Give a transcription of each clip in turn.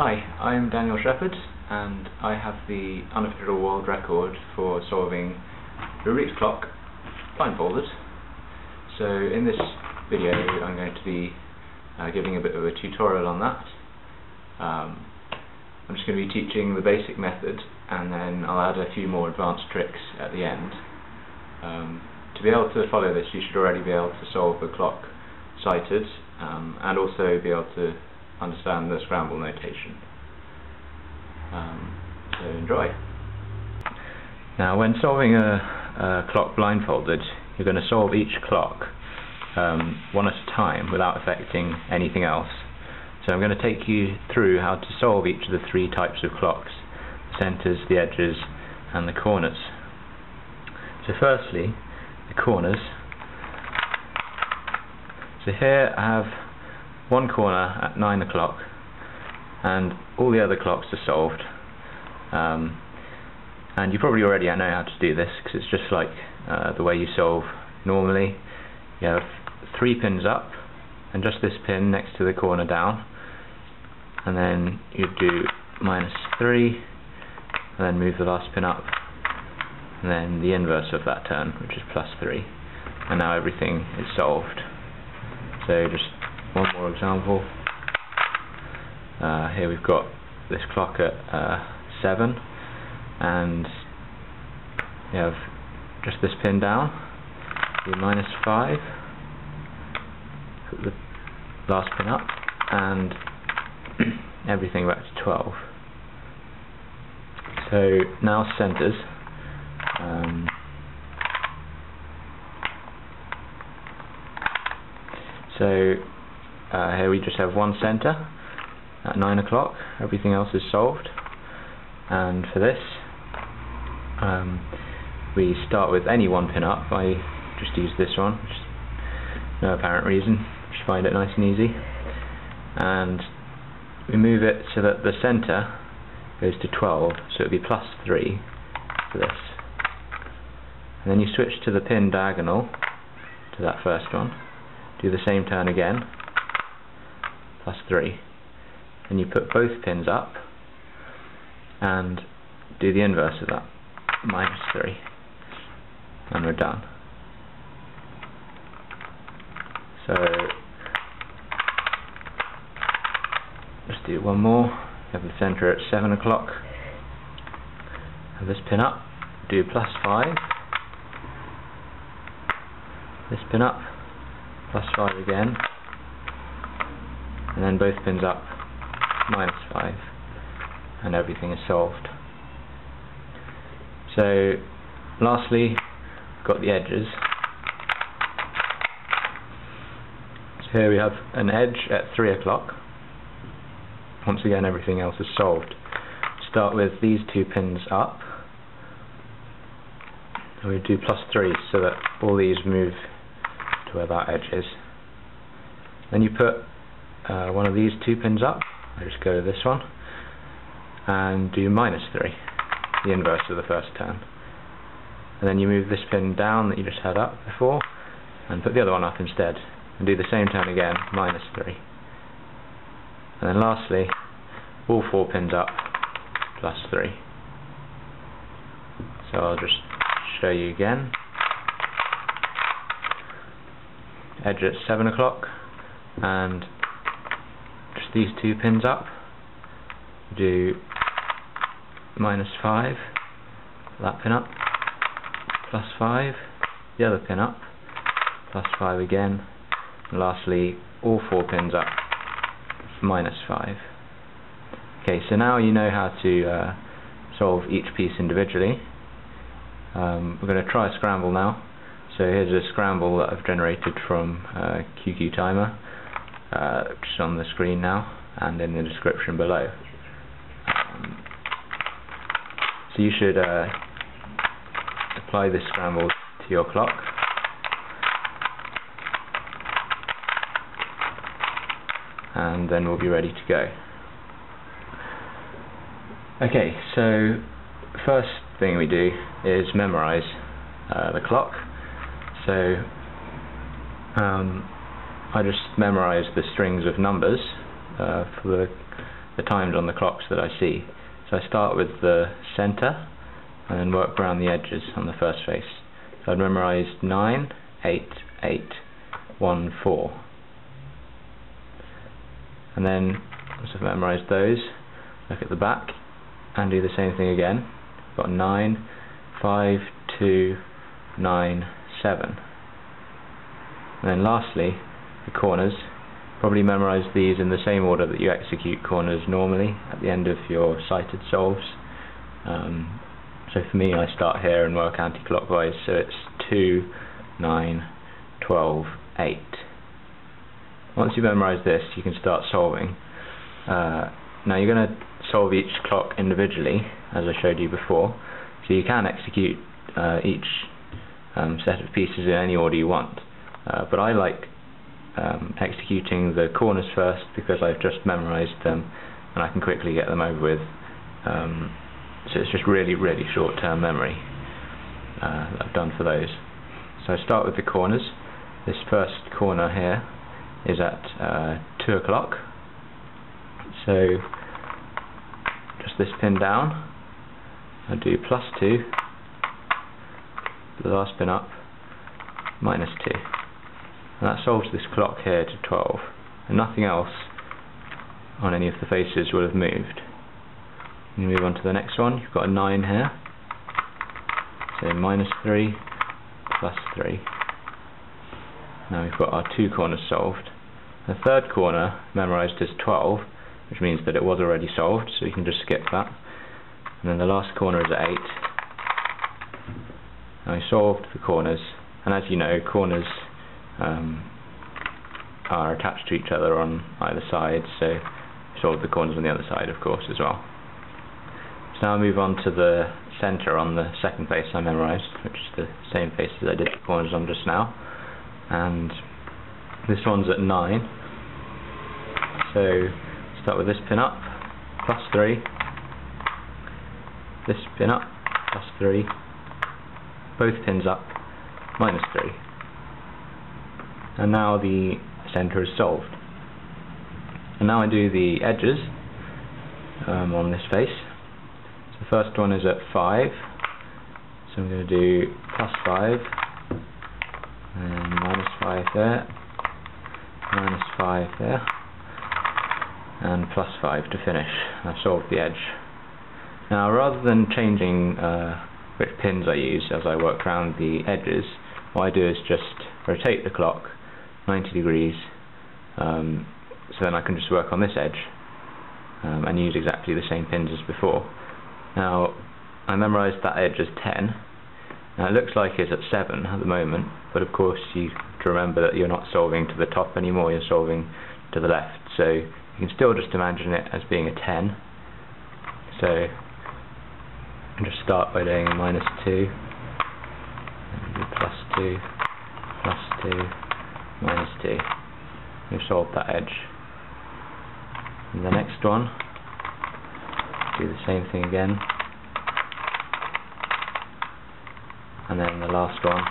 Hi, I'm Daniel Shepherd, and I have the unofficial world record for solving Rubik's clock blindfolded. So in this video I'm going to be giving a bit of a tutorial on that. I'm just going to be teaching the basic method, and then I'll add a few more advanced tricks at the end. To be able to follow this, you should already be able to solve the clock sighted, and also be able to understand the Scramble notation. So enjoy. Now, when solving a clock blindfolded, you're going to solve each clock one at a time without affecting anything else. So I'm going to take you through how to solve each of the three types of clocks: the centres, the edges, and the corners. So firstly, the corners. So here I have one corner at 9 o'clock, and all the other clocks are solved. And you probably already know how to do this, because it's just like the way you solve normally. You have 3 pins up, and just this pin next to the corner down, and then you do -3, and then move the last pin up, and then the inverse of that turn, which is +3, and now everything is solved. So just one more example. Here we've got this clock at 7, and you have just this pin down, do -5, put the last pin up, and everything back to 12. So now centres. Here we just have one centre at 9 o'clock, everything else is solved. And for this, we start with any one pin up. I just use this one, just no apparent reason, just find it nice and easy. And we move it so that the centre goes to 12, so it would be +3 for this. And then you switch to the pin diagonal to that first one, do the same turn again, +3, and you put both pins up and do the inverse of that, -3, and we're done. So let's do one more. You have the centre at 7 o'clock, have this pin up, do +5, this pin up, +5 again, and then both pins up, -5, and everything is solved. So lastly, we've got the edges. So here we have an edge at 3 o'clock. Once again, everything else is solved. Start with these 2 pins up, and we do +3 so that all these move to where that edge is. Then you put one of these 2 pins up, I just go to this one, and do -3, the inverse of the first turn. And then you move this pin down that you just had up before, and put the other one up instead, and do the same turn again, -3. And then lastly, all 4 pins up, +3. So I'll just show you again. Edge at 7 o'clock, and just these 2 pins up, do -5, that pin up, +5, the other pin up, +5 again, and lastly all 4 pins up, -5. Okay, so now you know how to solve each piece individually. We're going to try a scramble now. So here's a scramble that I've generated from QQ Timer, which is on the screen now and in the description below. So you should apply this scramble to your clock. And then we'll be ready to go. Okay, so first thing we do is memorize the clock. So I just memorize the strings of numbers for the the times on the clocks that I see. So I start with the center and then work around the edges on the first face. So I'd memorised 9, 8, 8, 1, 4. And then once I've memorised those, look at the back and do the same thing again. I've got 9, 5, 2, 9, 7. And then lastly, the corners. Probably memorise these in the same order that you execute corners normally at the end of your sighted solves. So for me, I start here and work anti-clockwise, so it's 2, 9, 12, 8. Once you've memorised this, you can start solving. Now you're going to solve each clock individually, as I showed you before, so you can execute each set of pieces in any order you want, but I like executing the corners first because I've just memorised them and I can quickly get them over with. So it's just really short-term memory that I've done for those. So I start with the corners. This first corner here is at 2 o'clock. So just this pin down, I do +2, the last pin up, -2. And that solves this clock here to 12, and nothing else on any of the faces will have moved. You move on to the next one. You've got a 9 here, so -3, +3. Now we've got our 2 corners solved. The third corner memorised as 12, which means that it was already solved, so you can just skip that. And then the last corner is at 8. Now we solved the corners, and as you know, corners are attached to each other on either side, so solve the corners on the other side, of course, as well. So now I move on to the center on the second face I memorised, which is the same face as I did the corners on just now, and this one's at 9. So start with this pin up, +3, this pin up, +3, both pins up, -3. And now the center is solved. And now I do the edges on this face. So the first one is at 5, so I'm going to do +5, and -5 there, -5 there, and +5 to finish. I've solved the edge. Now rather than changing which pins I use as I work around the edges, what I do is just rotate the clock 90 degrees, so then I can just work on this edge and use exactly the same pins as before. Now I memorised that edge as 10. Now it looks like it's at 7 at the moment, but of course you have to remember that you're not solving to the top anymore, you're solving to the left, so you can still just imagine it as being a 10. So I just start by doing -2, and do +2, +2, -2. We've solved that edge. And the next one, do the same thing again. And then the last one.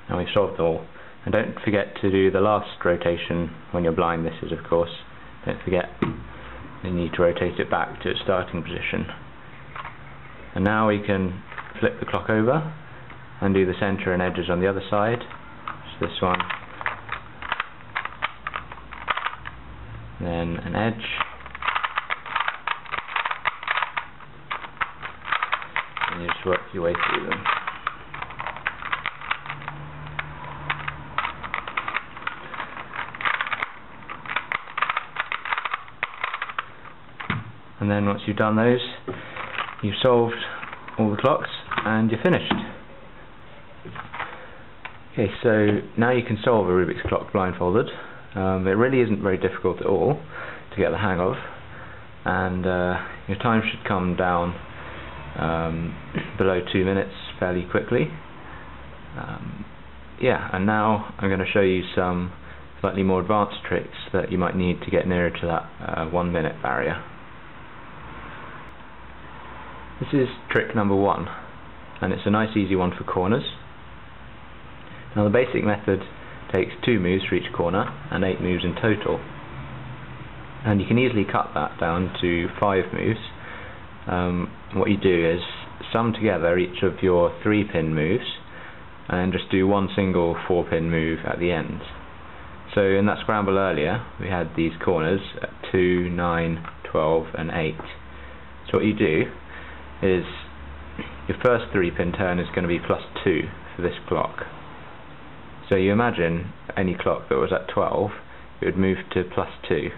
And we've solved them all. And don't forget to do the last rotation when you're blind, this is of course. Don't forget you need to rotate it back to its starting position. And now we can flip the clock over and do the center and edges on the other side. So this one, then an edge, and you just work your way through them. And then once you've done those, you've solved all the clocks and you're finished. Okay, so now you can solve a Rubik's clock blindfolded. It really isn't very difficult at all to get the hang of, and your time should come down below 2 minutes fairly quickly. Yeah, and now I'm going to show you some slightly more advanced tricks that you might need to get nearer to that 1 minute barrier. This is trick number 1, and it's a nice easy one for corners. Now the basic method takes 2 moves for each corner and 8 moves in total. and you can easily cut that down to 5 moves. What you do is sum together each of your 3-pin moves and just do one single 4-pin move at the end. So in that scramble earlier we had these corners at 2, 9, 12 and 8. So what you do is your first 3-pin turn is going to be +2 for this clock. So you imagine any clock that was at 12, it would move to +2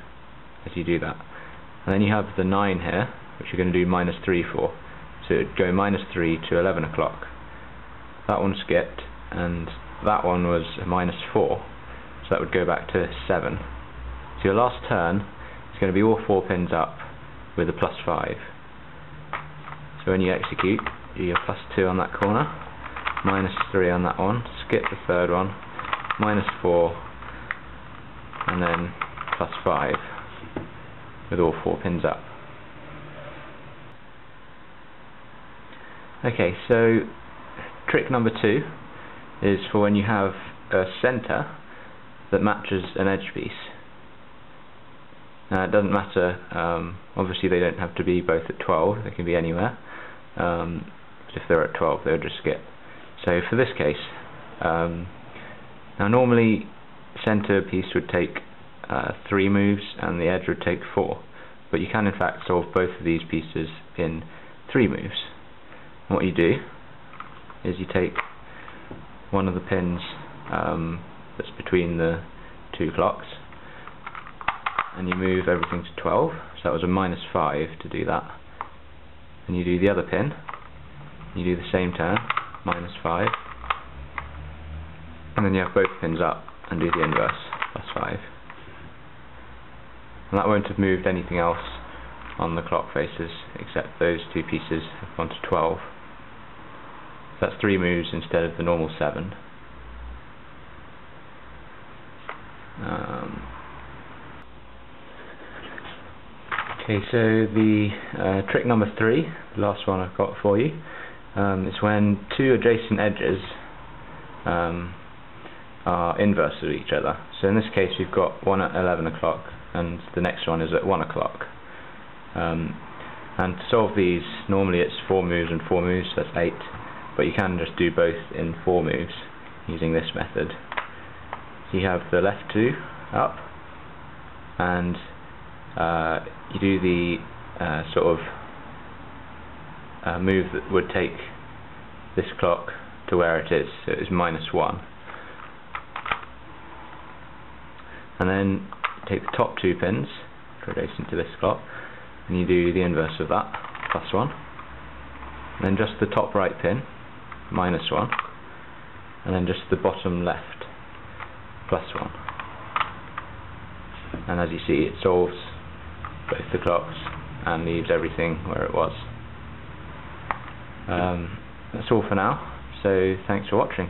as you do that. And then you have the 9 here, which you're going to do -3 for. So it would go -3 to 11 o'clock. That one skipped, and that one was a -4. So that would go back to 7. So your last turn is going to be all 4 pins up with a +5. So when you execute, do your +2 on that corner, -3 on that one, skip the third one, -4, and then +5 with all 4 pins up. Okay, so trick number 2 is for when you have a center that matches an edge piece. Now it doesn't matter, obviously they don't have to be both at 12, they can be anywhere. But if they're at 12 they'll just skip. So for this case, now normally center piece would take 3 moves and the edge would take 4, but you can in fact solve both of these pieces in 3 moves. And what you do is you take one of the pins that's between the 2 clocks and you move everything to 12, so that was a -5 to do that. And you do the other pin, you do the same turn, -5, and then you have both pins up and do the inverse, +5. And that won't have moved anything else on the clock faces except those 2 pieces have gone to 12. So that's 3 moves instead of the normal 7. Okay, so the trick number 3, the last one I've got for you, is when 2 adjacent edges are inverse of each other. So in this case we've got one at 11 o'clock and the next one is at 1 o'clock. And to solve these, normally it's 4 moves and 4 moves, so that's 8, but you can just do both in 4 moves using this method. So you have the left 2 up, and you do the sort of move that would take this clock to where it is, so it is -1. And then take the top 2 pins, adjacent to this clock, and you do the inverse of that, +1. And then just the top right pin, -1. And then just the bottom left, +1. And as you see, it solves both the clocks and leaves everything where it was. That's all for now, so thanks for watching.